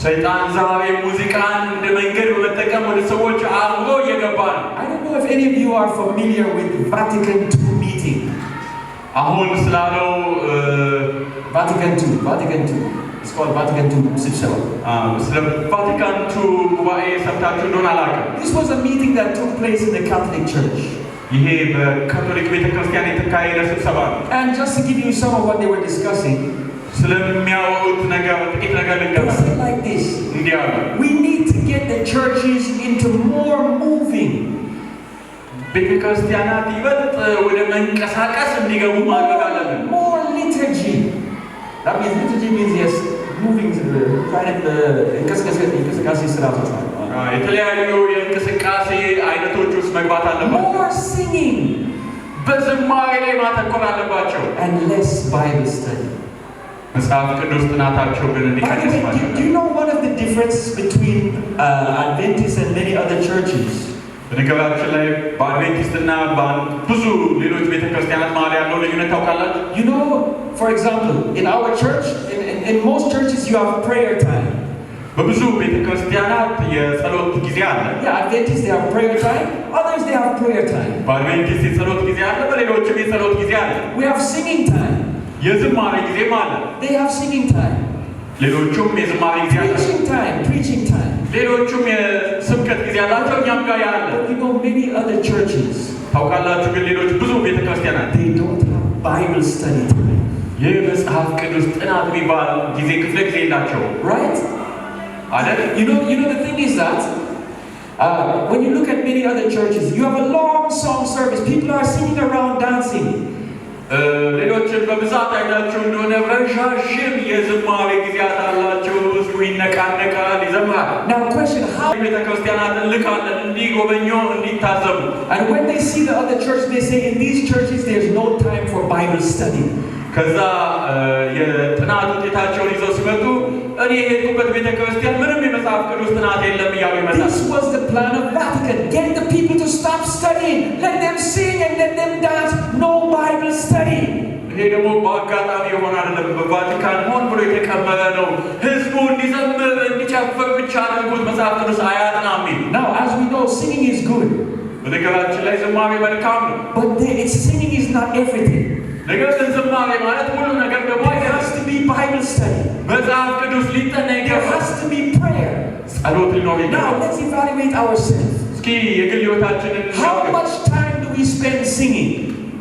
ሰይጣን ዛሬ ሙዚቃን እንደ መንገድ በመጠቀም ወደ ሰዎች አብሮ እየገባ ነው። I don't know if any of you are familiar with Vatican II meeting. አሁን ስላለው Vatican II. It's called Vatican II ስብሰባ። ስለ ቫቲካን II ጉባኤ ሰምታችሁ እንደሆነ አላውቅም። This was a meeting that took place in the Catholic Church. ይሄ በካቶሊክ ቤተክርስቲያን የተካሄደ ስብሰባ ነው። And just to give you some of what they were discussing, ስለሚያወሩት ነገር ጥቂት ነገር ልንገር። they said like this: we need to get the churches into more moving. ቤተክርስቲያናት ይበልጥ ወደ መንቀሳቀስ እንዲገቡ ማድረግ አለብን። More liturgy. That means liturgy means yes, moving kind of እንቅስቃሴ ስርዓቶች ነው። የተለያዩ የእንቅስቃሴ አይነቶች ውስጥ መግባት አለባቸው። More singing. በዝማሬ ላይ ማተኮር አለባቸው። And less Bible study. መጽሐፍ ቅዱስ ጥናታቸው ግን እንዲቀንስ ማለት ነው። Do you know one of the differences between Adventists and many other churches? በነገራችን ላይ በአድቬንቲስት እና ብዙ ሌሎች ቤተክርስቲያናት መሀል ያለው ልዩነት ታውቃላችሁ? You know, for example, in our church, in most churches you have prayer time. በብዙ ቤተክርስቲያናት የጸሎት ጊዜ አለ። Yeah, Adventists they have prayer time. Others they have prayer time. በአድቬንቲስት የጸሎት ጊዜ አለ፣ በሌሎችም የጸሎት ጊዜ አለ። We have singing time. የዝማሬ ጊዜም አለ። They have singing time. ሌሎቹም የዝማሬ ጊዜ አለ። Preaching time. ሌሎቹም የስብከት ጊዜ አላቸው። እኛም ጋር ያለ። You know, many other churches ታውቃላችሁ፣ ግን ሌሎች ብዙ ቤተክርስቲያናት they don't have Bible study time. የመጽሐፍ ቅዱስ ጥናት የሚባል ጊዜ ክፍለ ጊዜ የላቸው። Right? You know the thing is that when you look at many other churches, you have a long song service. People are sitting around dancing. ሌሎችን በብዛት አይታችሁ እንደሆነ ረዣዥም የዝማሬ ጊዜያት አላቸው። ህዝቡ ይነቃነቃል፣ ይዘምራል። Now question, how? ቤተክርስቲያናትን ልካለን እንዲጎበኙ እንዲታዘቡ። And when they see the other church, they say in these churches there's no time for Bible study. ከዛ የጥናት ውጤታቸውን ይዘው ሲመጡ እኔ የሄድኩበት ቤተክርስቲያን ምንም የመጽሐፍ ቅዱስ ጥናት የለም እያሉ ይመጣሉ። This was the plan of Vatican. Get the people to stop studying. Let them sing and let them dance. No Bible study. ይሄ ደግሞ በአጋጣሚ የሆነ አይደለም። በቫቲካን ሆን ብሎ የተቀመረ ነው። ህዝቡ እንዲዘምር እንዲጨፍር ብቻ አድርጎት መጽሐፍ ቅዱስ አያጥናም። Now, as we know, singing is good. በነገራችን ላይ ዝማሬ መልካም ነው። But singing is not everything. ነገር ግን ዝማሬ ማለት ሁሉ ነገር ደግሞ There has to be Bible study. መጽሐፍ ቅዱስ ሊጠና There ይገባል። has to be prayer. ጸሎት ሊኖር ይገባል። Now, let's evaluate ourselves. እስኪ የግል ህይወታችንን How much time do we spend singing?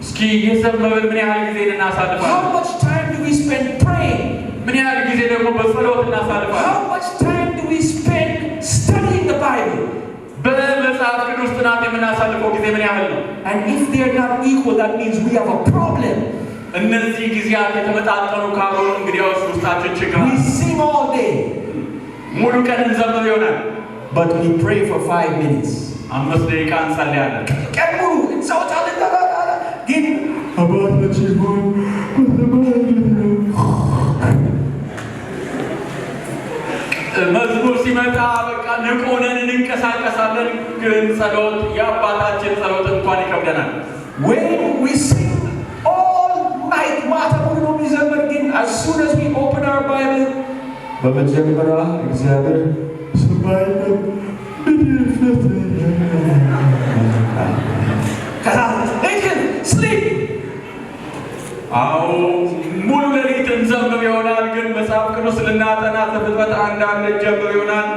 እስኪ የዘመርን ምን ያህል ጊዜ እናሳልፋለን? How much time do we spend praying? ምን ያህል ጊዜ ደግሞ በጸሎት እናሳልፋለን? How much time do we spend studying the Bible? በመጽሐፍ ቅዱስ ጥናት የምናሳልፈው ጊዜ ምን ያህል ነው? And if they're not equal, that means we have a problem. እነዚህ ጊዜያት የተመጣጠኑ ካልሆኑ እንግዲያውስ ውስጣችን ችግር አለ። We sing all day, ሙሉ ቀን እንዘምር ይሆናል፣ but we pray for 5 minutes. 5 ደቂቃ እንጸልያለን። ቀን ሙሉ እንሰውታለን። ግን አባታችን ሆይ መዝሙር ሲመጣ በቃ ንቁ ሆነን እንንቀሳቀሳለን። ግን ጸሎት የአባታችን ጸሎት እንኳን ይከብደናል። when we sing all night, ማታ ሙሉ ነው የሚዘምር። ግን as soon as we open our Bible, በመጀመሪያ እግዚአብሔር ሰማይና ምድር ፈጠረ። sleep. አዎ ሙሉ ሌሊት እንዘምር ይሆናል። ግን መጽሐፍ ቅዱስ ልናጠና ዘፍጥረት 1 ጀምር ይሆናል።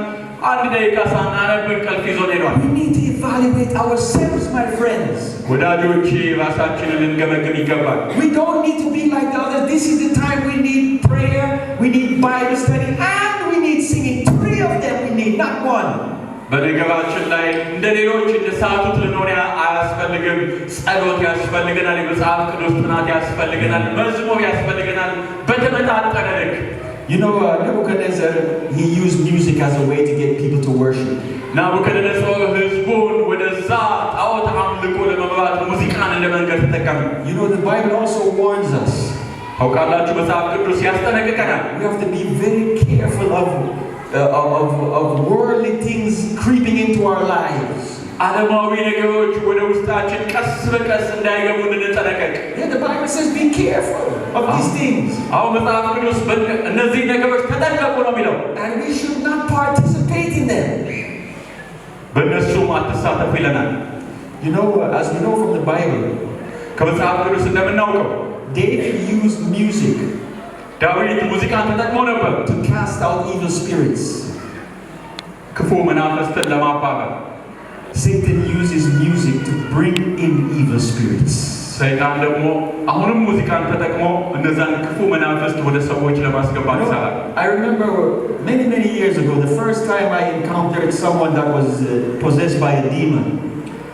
1 ደቂቃ ሳናነብ እንቅልፍ ይዞን ሄዷል። We need to evaluate ourselves, my friends. ወዳጆቼ ራሳችንን ልንገመግም ይገባል። We don't need to be like the others. This is the time we need prayer, we need Bible study, and we need singing. 3 of them we need, not 1. በነገራችን ላይ እንደ ሌሎች እንደሳቱት ልንሆን አያስፈልግም። ጸሎት ያስፈልገናል፣ የመጽሐፍ ቅዱስ ጥናት ያስፈልገናል፣ መዝሙር ያስፈልገናል በተመጣጠነ ልክ። You know, Nebuchadnezzar, he used music as a way to get people to worship. ናቡከደነጾር ህዝቡን ወደዛ ጣዖት አምልኮ ለመምራት ሙዚቃን እንደ መንገድ ተጠቀመ። You know, the Bible also warns us. ታውቃላችሁ መጽሐፍ ቅዱስ ያስጠነቅቀናል። We have to be very careful of worldly things creeping into our lives. ዓለማዊ ነገሮች ወደ ውስጣችን ቀስ በቀስ እንዳይገቡ እንጠነቀቅ። Yeah, the Bible says be careful of these things. አሁን መጽሐፍ ቅዱስ እነዚህ ነገሮች ተጠንቀቁ ነው የሚለው። And we should not participate in them. በእነሱም አትሳተፉ ይለናል። You know, as we know from the Bible, ከመጽሐፍ ቅዱስ እንደምናውቀው David used music ዳዊት ሙዚቃን ተጠቅሞ ነበር to cast out evil spirits. ክፉ መናፍስትን ለማባረር። Satan uses music to bring in evil spirits. ሰይጣን ደግሞ አሁንም ሙዚቃን ተጠቅሞ እነዛን ክፉ መናፍስት ወደ ሰዎች ለማስገባት ይሰራል። I remember many years ago, the first time I encountered someone that was possessed by a demon.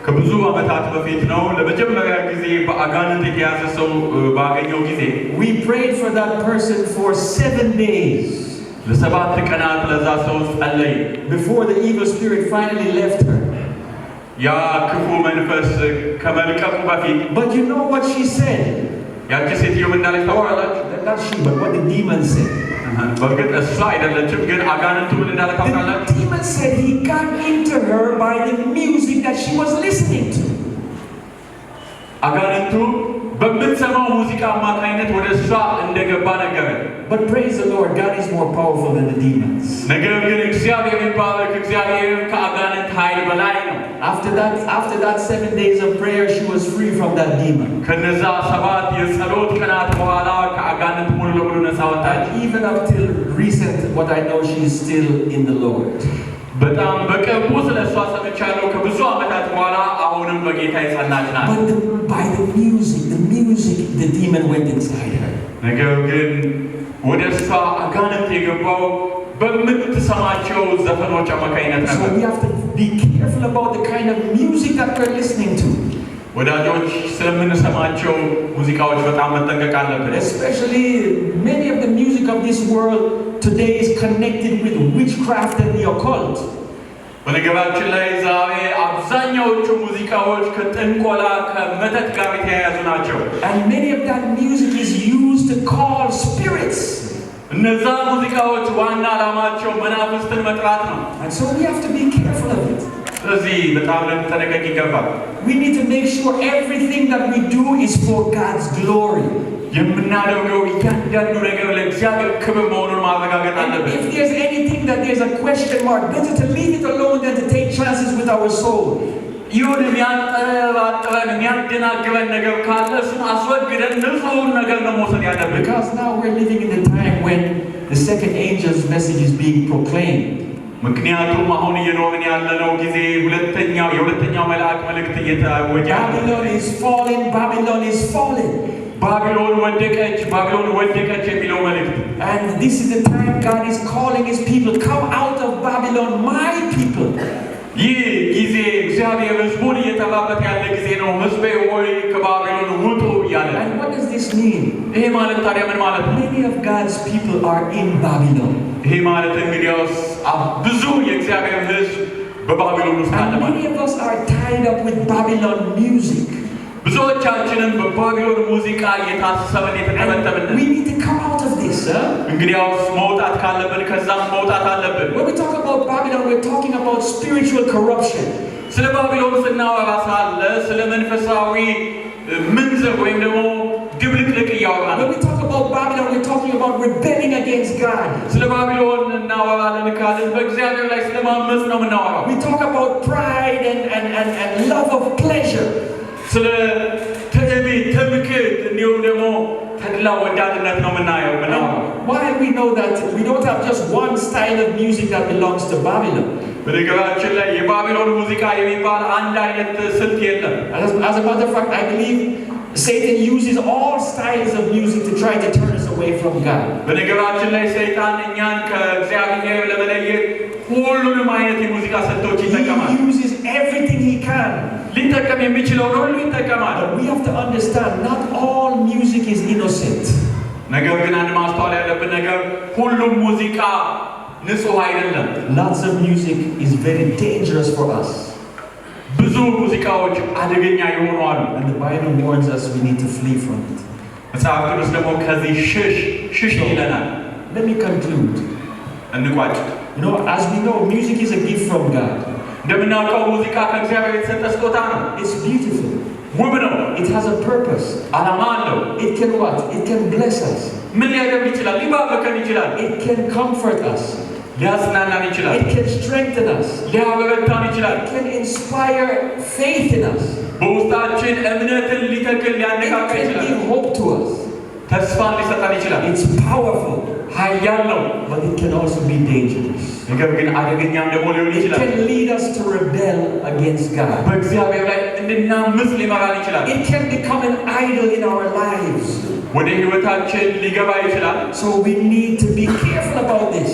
ከብዙ ዓመታት በፊት ነው ለመጀመሪያ ጊዜ በአጋንንት የተያዘ ሰው ባገኘው ጊዜ We prayed for that person for 7 days. ለ7 ቀናት ለዛ ሰው ጸለይ before the evil spirit finally left her. ያ ክፉ መንፈስ ከመልቀቁ በፊት But you know what she said? ያቺ ሴትዮ ምን እንዳለች ታውቃላችሁ? Not she, but what the demon said. በእርግጥ እሷ አይደለችም፣ ግን አጋንንቱ ምን እንዳለ ታውቃላችሁ? The demon said he got into her by the music that she was listening to. አጋንንቱ በምትሰማው ሙዚቃ አማካኝነት ወደ እሷ እንደገባ ነገረ። But praise the Lord, God is more powerful than the demons. ነገር ግን እግዚአብሔር ይባረክ፣ እግዚአብሔር ከአጋንንት ኃይል በላይ ነው። After that 7 days of prayer, she was free from that demon. ከነዛ 7 የጸሎት ቀናት በኋላ ከአጋንንት ሙሉ ለሙሉ ነፃ ወጣች። Even up till recent, what I know, she is still in the Lord. በጣም በቅርቡ ስለሷ ሰምቻለሁ። ከብዙ ዓመታት በኋላ አሁንም በጌታ የጸናች ናት። But by the music, the demon went inside her. ነገር ግን ወደ እሷ አጋንንት የገባው በምትሰማቸው ዘፈኖች አማካኝነት So ነበር። we have to be careful about the kind of music that we're listening to. ወዳጆች ስለምንሰማቸው ሙዚቃዎች በጣም መጠንቀቅ አለብን። Especially many of the music of this world today is connected with witchcraft and the occult. በነገራችን ላይ ዛሬ አብዛኛዎቹ ሙዚቃዎች ከጥንቆላ ከመተት ጋር የተያያዙ ናቸው። And many of that music is used to call spirits. እነዛ ሙዚቃዎች ዋና ዓላማቸው መናፍስትን መጥራት ነው። And so we have to be careful of it. ስለዚህ በጣም ልንጠነቀቅ ይገባል። We need to make sure everything that we do is for God's glory. የምናደርገው እያንዳንዱ ነገር ለእግዚአብሔር ክብር መሆኑን ማረጋገጥ አለብን። If there's anything that there's a question mark, better to leave it alone than to take chances with our soul. ይሁን የሚያጠራጥረን የሚያደናግረን ነገር ካለ እሱን አስወግደን ንጹሑን ነገር ነው መውሰድ ያለብን። Because now we're living in the time when the second angel's message is being proclaimed. ምክንያቱም አሁን እየኖርን ያለነው ጊዜ የሁለተኛው መልአክ መልእክት እየታወጀ Babylon is falling, Babylon is falling. ባቢሎን ወደቀች የሚለው መልእክት And this is the time God is calling his people, come out of Babylon, my people. ይህ ጊዜ እግዚአብሔር ሕዝቡን እየጠራበት ያለ ጊዜ ነው። ሕዝቤ ሆይ ከባቢሎን ውጡ እያለ። And what does this mean? ይሄ ማለት ታዲያ ምን ማለት ነው? Many of God's people are in Babylon. ይሄ ማለት እንግዲያውስ ብዙ የእግዚአብሔር ሕዝብ በባቢሎን ውስጥ አለ And ማለት many of us are tied up with Babylon music. ብዙዎቻችንም በባቢሎን ሙዚቃ እየታሰበን የተተበተብን። We need to come out of this. እንግዲያውስ መውጣት ካለብን ከዛም መውጣት አለብን። When we talk about Babylon, we're talking about spiritual corruption. ስለ ባቢሎን ስናወራ ሳለ ስለ መንፈሳዊ ምንዝር ወይም ደግሞ ድብልቅልቅ እያወራን። When we talk about Babylon, we're talking about rebelling against God. ስለ ባቢሎን እናወራለን ካልን በእግዚአብሔር ላይ ስለማመጽ ነው የምናወራው። We talk about pride and love of pleasure. ስለ ትምክህት እንዲሁም ደግሞ ተድላ ወዳድነት ነው የምናየው። Why we know that we don't have just one style of music that belongs to Babylon. በነገራችን ላይ የባቢሎን ሙዚቃ የሚባል አንድ አይነት ስልት የለም። As a matter of fact, I believe Satan uses all styles of music to try to turn us away from God. በነገራችን ላይ ሰይጣን እኛን ከእግዚአብሔር ለመለየት ሁሉንም አይነት የሙዚቃ ስልቶች ይጠቀማል። He uses everything he can. ሊጠቀም የሚችለው ሁሉ ይጠቀማል። But we have to understand, not all music is innocent. ነገር ግን አንድ ማስተዋል ያለብን ነገር ሁሉም ሙዚቃ ንጹህ አይደለም። Lots of music is very dangerous for us. ብዙ ሙዚቃዎች አደገኛ የሆኑ አሉ። And the Bible warns us we need to flee from it. መጽሐፍ ቅዱስ ደግሞ ከዚህ ሽሽ ይለናል። Let me conclude. እንቋጭ። You know, as we know, music is a gift from God. እንደምናውቀው ሙዚቃ ከእግዚአብሔር የተሰጠ ስጦታ ነው። It's beautiful. ውብ ነው። It has a purpose. ዓላማ አለው። It can what? It can bless us. ምን ሊያደርግ ይችላል? ሊባርከን ይችላል። It can comfort us. ሊያጽናናን ይችላል። It can strengthen us. ሊያበረታን ይችላል። It can inspire faith in us. በውስጣችን እምነትን ሊተክል It ሊያነቃቃ can ይችላል። give hope to us. ተስፋን ሊሰጠን ይችላል። It's powerful, ኃያል ነው። but it can also be dangerous. ነገር ግን አደገኛም ደግሞ ሊሆን It ይችላል። can lead us to rebel against God. በእግዚአብሔር ላይ እንድናምፅ ሊመራን ይችላል። It can become an idol in our lives. ወደ ሕይወታችን ሊገባ ይችላል። So we need to be careful about this.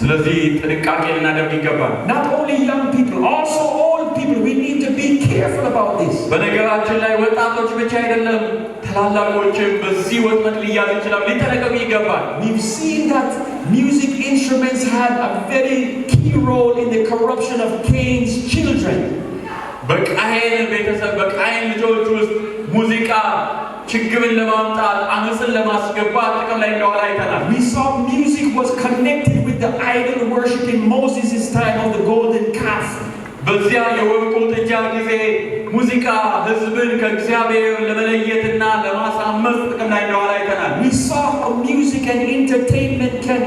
ስለዚህ ጥንቃቄ ልናደርግ ይገባል። Not only young people, also old people, we need to be careful about this. በነገራችን ላይ ወጣቶች ብቻ አይደለም ታላላቆችም በዚህ ወጥመድ ሊያዙ ይችላል። ሊጠነቀቁ ይገባል። We've seen that music instruments had a very key role in the corruption of Cain's children. በቃየን ቤተሰብ በቃየን ልጆች ውስጥ ሙዚቃ ችግርን ለማምጣት አመፅን ለማስገባት ጥቅም ላይ እንደዋለ አይተናል። We saw music was connected with the idol worship in Moses' time of the golden calf. በዚያ የወርቁ ጥጃ ጊዜ ሙዚቃ ሕዝብን ከእግዚአብሔር ለመለየትና ለማሳመፅ ጥቅም ላይ እንደዋለ አይተናል። We saw how music and entertainment can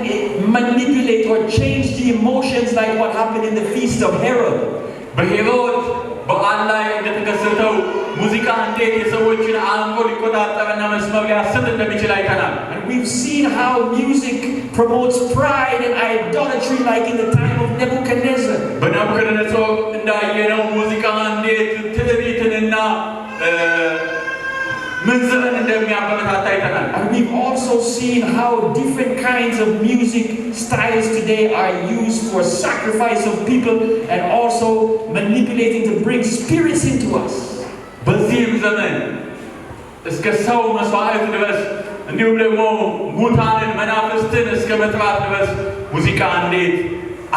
manipulate or change the emotions, like what happened in the feast of Herod. በሄሮድ በዓል ላይ እንደተከሰተው ሙዚቃ እንዴት የሰዎችን አእምሮ ሊቆጣጠርና መስመር ሊያስት እንደሚችል አይተናል። And we've seen how music promotes pride and idolatry, like in the time of Nebuchadnezzar. በናቡከደነጾር እንዳየነው ሙዚቃ እንዴት ትዕቢትንና ምንዝርን እንደሚያበረታታ አይተናል። And we've also seen how different kinds of music styles today are used for sacrifice of people and also manipulating to bring spirits into us. በዚህም ዘመን እስከ ሰው መስዋዕት ድረስ እንዲሁም ደግሞ ሙታንን መናፍስትን እስከ መጥራት ድረስ ሙዚቃ እንዴት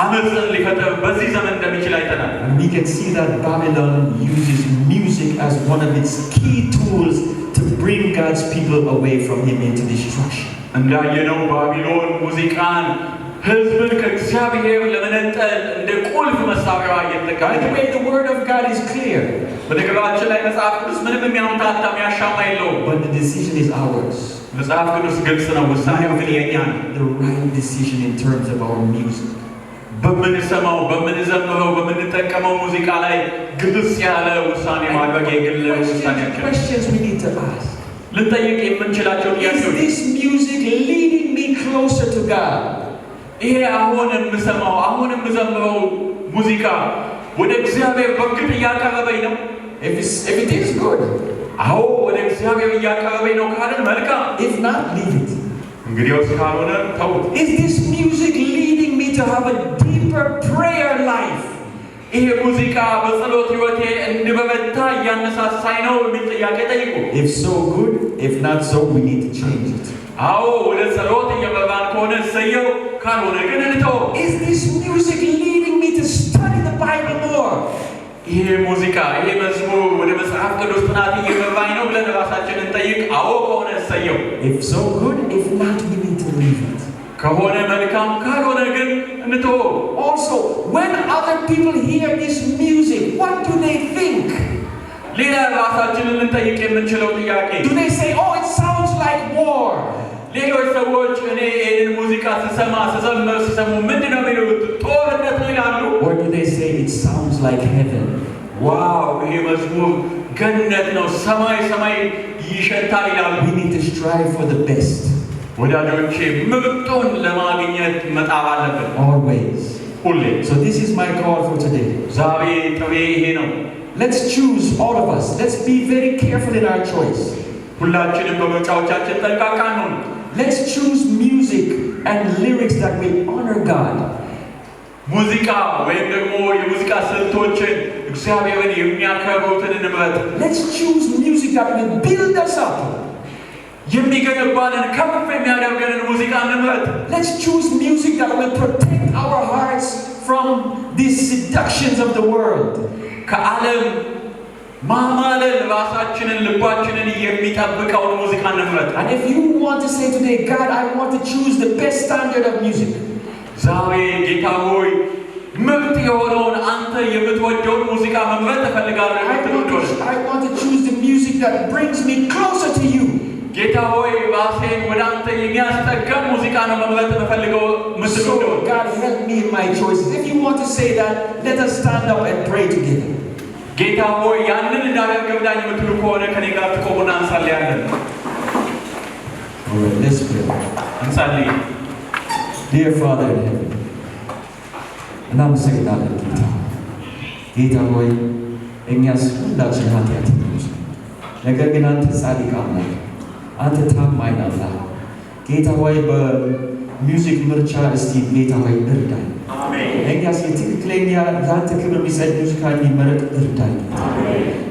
አመፅን ሊፈጠር በዚህ ዘመን እንደሚችል አይተናል። And we can see that Babylon uses music as one of its key tools to bring God's people away from him into destruction. እንዳየነው ባቢሎን ሙዚቃን ህዝብን ከእግዚአብሔር ለመነጠል እንደ ቁልፍ መሳሪያ እየተጠቀመች። By the way, the word of God is clear. በነገራችን ላይ መጽሐፍ ቅዱስ ምንም የሚያምታታ የሚያሻማ የለውም። But the decision is ours. መጽሐፍ ቅዱስ ግልጽ ነው፣ ውሳኔው ግን የኛ ነው። The right decision in terms of our music. በምንሰማው በምንዘምረው በምንጠቀመው ሙዚቃ ላይ ግልጽ ያለ ውሳኔ ማድረግ የግል ውሳኔያችን። Questions we need to ask. ልንጠይቅ የምንችላቸው ጥያቄዎች፣ is this music leading me closer to God? ይሄ አሁን የምሰማው አሁን የምዘምረው ሙዚቃ ወደ እግዚአብሔር በግድ እያቀረበኝ ነው? If it is good, አዎ ወደ እግዚአብሔር እያቀረበኝ ነው ካልን መልካም። if not, leave it. እንግዲያውስ ካልሆነ ተውት። Is this music leading me to have a deeper prayer life? ይሄ ሙዚቃ በጸሎት ህይወቴ እንድበረታ እያነሳሳኝ ነው የሚል ጥያቄ ጠይቁ። If so, good. If not so, we need to change it. አዎ ወደ ጸሎት እየመራን ከሆነ እሰየው፣ ካልሆነ ግን እንተው። Is this music leading me to study the Bible more? ይሄ ሙዚቃ ይሄ መዝሙር ወደ መጽሐፍ ቅዱስ ጥናት እየመራኝ ነው ብለን ራሳችንን እንጠይቅ። አዎ ከሆነ እሰየው። If so, good. If not, we need to leave it. ከሆነ መልካም፣ ካልሆነ ግን እንተው። Also, when other people hear this music, what do they think? ሌላ ራሳችንን ልንጠይቅ የምንችለው ጥያቄ፣ Do they say, oh, it sounds like war? ሌሎች ሰዎች እኔ ይህንን ሙዚቃ ስዘምር ሲሰሙ ምንድን ነው የሚሉት? ጦርነት ነው ይላሉ? Or do they say it sounds like heaven? ዋው ይሄ መዝሙር ገነት ነው፣ ሰማይ ሰማይ ይሸታል ይላሉ? We need to strive for the best. ወዳጆቼ ምርጡን ለማግኘት መጣር አለብን Always. ሁሌ። So this is my call for today. ዛሬ ጥሬ ይሄ ነው። Let's choose, all of us. Let's be very careful in our choice. ሁላችንም በምርጫዎቻችን ጠንቃቃ ነው። Let's choose music and lyrics that will honor God. ሙዚቃ ወይም ደግሞ የሙዚቃ ስልቶችን እግዚአብሔርን የሚያከብሩትን እንምረጥ። Let's choose music that will build us up. የሚገነባንን ከፍ የሚያደርገንን ሙዚቃ እንምረጥ። Let's choose music that will protect our hearts from these seductions of the world. ከዓለም ማማለል ራሳችንን ልባችንን የሚጠብቀውን ሙዚቃ እንምረጥ። And if you want to say today, God, I want to choose the best standard of music. ዛሬ ጌታ ሆይ ምርጥ የሆነውን አንተ የምትወደውን ሙዚቃ መምረጥ እፈልጋለሁ። I want to choose the music that brings me closer to you. ጌታ ሆይ ራሴን ወደ አንተ የሚያስጠጋን ሙዚቃ ነው መምረጥ የምፈልገው ምስሉ ነው። So God help me in my choices. If you want to say that, let us stand up and pray together. ጌታ ሆይ ያንን እንዳደርግ እርዳኝ የምትሉ ከሆነ ከኔ ጋር ትቆሙና እንጸልያለን። All right, let's pray. እንጸልይ። Dear Father in heaven, እናመሰግናለን ጌታ። ጌታ ሆይ እኛስ ሁላችን ኃጢአተኞች ነን። ነገር ግን አንተ ጻድቅ አምላክ፣ አንተ ታማኝ አምላክ ጌታ ሆይ በሚውዚክ ምርጫ እስቲ ጌታ ሆይ እርዳኝ። እኛስ የትክክለኛ ለአንተ ክብር የሚሰጥ ሙዚቃ እንዲመረጥ እርዳኝ።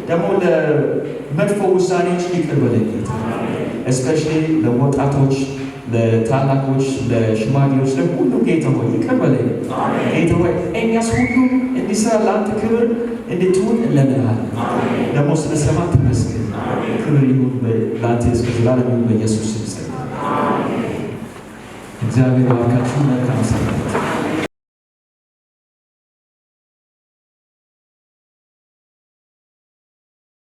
ደግሞ ለመጥፎ ውሳኔዎች ይቅር በለኝ ጌታ። እስፔሻሊ ለወጣቶች፣ ለታላቆች፣ ለሽማግሌዎች፣ ለሁሉ ጌታ ሆይ ይቅር በለኝ ጌታ ሆይ። እኛስ ሁሉ እንዲሰራ ለአንተ ክብር እንድትሆን እንለምንሃለን። ደግሞ ስለሰማ ተመስገን። ክብር ይሁን ለአንተ እስከ ዘላለም ይሁን በኢየሱስ ስም። እግዚአብሔር ባርካችሁ። መልካም ሰንበት።